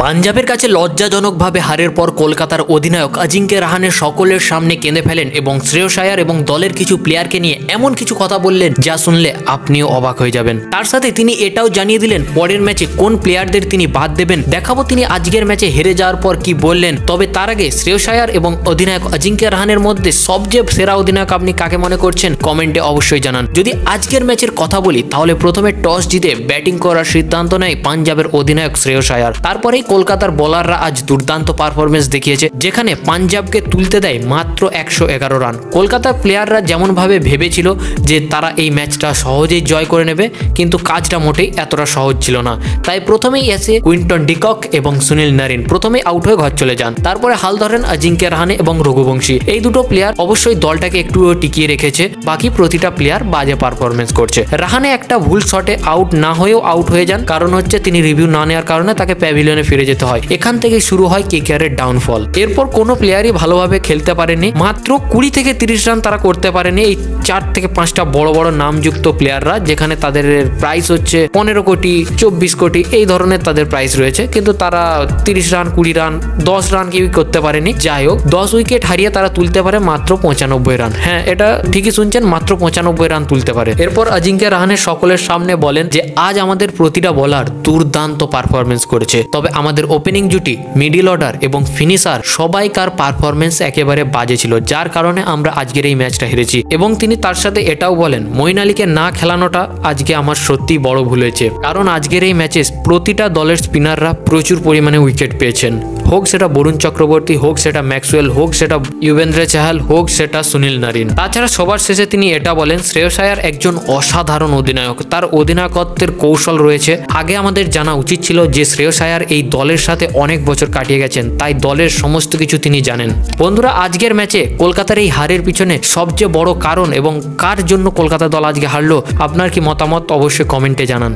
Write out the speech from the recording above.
পাঞ্জাবের কাছে লজ্জাজনকভাবে হারের পর কলকাতার অধিনায়ক অজিঙ্ক্য রাহানে সকলের সামনে কেঁদে ফেলেন এবং শ্রেয়স আয়ার এবং দলের কিছু প্লেয়ারকে নিয়ে এমন কিছু কথা বললেন যা শুনলে আপনিও অবাক হয়ে যাবেন। তার সাথে তিনি এটাও জানিয়ে দিলেন পরের ম্যাচে কোন প্লেয়ারদের তিনি বাদ দেবেন। দেখাবো তিনি আজকের ম্যাচে হেরে যাওয়ার পর কি বললেন। তবে তার আগে শ্রেয়স আয়ার এবং অধিনায়ক অজিঙ্ক্য রাহানের মধ্যে সবচেয়ে সেরা অধিনায়ক আপনি কাকে মনে করছেন কমেন্টে অবশ্যই জানান। যদি আজকের ম্যাচের কথা বলি তাহলে প্রথমে টস জিতে ব্যাটিং করার সিদ্ধান্ত নেয় পাঞ্জাবের অধিনায়ক শ্রেয়স আয়ার। তারপরেই কলকাতার বোলাররা আজ দুর্দান্ত পারফরমেন্স দেখিয়েছে, যেখানে পাঞ্জাবকে তুলতে দেয় মাত্র 111 রান। কলকাতার প্লেয়াররা যেমনভাবে ভেবেছিল যে তারা এই ম্যাচটা সহজেই জয় করে নেবে, কিন্তু কাজটা মোটেই এতটা সহজ ছিল না। তাই প্রথমেই এসে কুইন্টন ডিকক এবং সুনীল নারিন প্রথমেই আউট হয়ে ঘর চলে যান। তারপরে হাল ধরেন অজিঙ্ক্য রাহানে এবং রঘুবংশী। এই দুটো প্লেয়ার অবশ্যই দলটাকে একটু টিকিয়ে রেখেছে, বাকি প্রতিটা প্লেয়ার বাজে পারফরমেন্স করছে। রাহানে একটা ভুল শটে আউট না হয়েও আউট হয়ে যান, কারণ হচ্ছে তিনি রিভিউ না নেওয়ার কারণে তাকে প্যাভিলিয়নে ফিরে যেতে হয়। এখান থেকে শুরু হয় কেকেআরের ডাউনফল। এরপর কোনো প্লেয়ারই ভালোভাবে খেলতে পারেনি, মাত্র 20 থেকে 30 রান তারা করতে পারেনি এই 4 থেকে 5টা বড় বড় নামযুক্ত প্লেয়াররা, যেখানে তাদের প্রাইস হচ্ছে 15 কোটি 24 কোটি এই ধরনের তাদের প্রাইস রয়েছে, কিন্তু তারা 30 রান 20 রান 10 রান কেউই করতে পারেনি। যাই হোক, 10 উইকেট হারিয়ে তারা তুলতে পারে মাত্র 95 রান। হ্যাঁ, এটা ঠিকই শুনছেন, মাত্র 95 রান তুলতে পারে। এরপর অজিঙ্ক্য রাহানে সকলের সামনে বলেন যে আজ আমাদের প্রতিটা বলার দুর্দান্ত পারফরমেন্স করেছে, তবে আমাদের ওপেনিং জুটি, মিডিল অর্ডার এবং ফিনিশার সবাইকার পারফরমেন্স একেবারে বাজে ছিল, যার কারণে আমরা আজকের এই ম্যাচটা হেরেছি। এবং তিনি তার সাথে এটাও বলেন মঈন আলীকে না খেলানোটা আজকে আমার সত্যি বড় ভুল হয়েছে, কারণ আজকের এই ম্যাচে প্রতিটা দলের স্পিনাররা প্রচুর পরিমাণে উইকেট পেয়েছেন, হোক সেটা বরুণ চক্রবর্তী, হোক সেটা ম্যাক্সওয়েল, হোক সেটা যুজবেন্দ্র চাহাল, হোক সেটা সুনীল নারিন। তাছাড়া সবার শেষে তিনি এটা বলেন শ্রেয়স আয়ার একজন অসাধারণ অধিনায়ক, তার অধিনায়কত্বের কৌশল রয়েছে। আগে আমাদের জানা উচিত ছিল যে শ্রেয়স আয়ার এই দলের সাথে অনেক বছর কাটিয়ে গেছেন, তাই দলের সমস্ত কিছু তিনি জানেন। বন্ধুরা, আজকের ম্যাচে কলকাতার এই হারের পিছনে সবচেয়ে বড় কারণ এবং কার জন্য কলকাতা দল আজকে হারলো, আপনার কি মতামত অবশ্যই কমেন্টে জানান।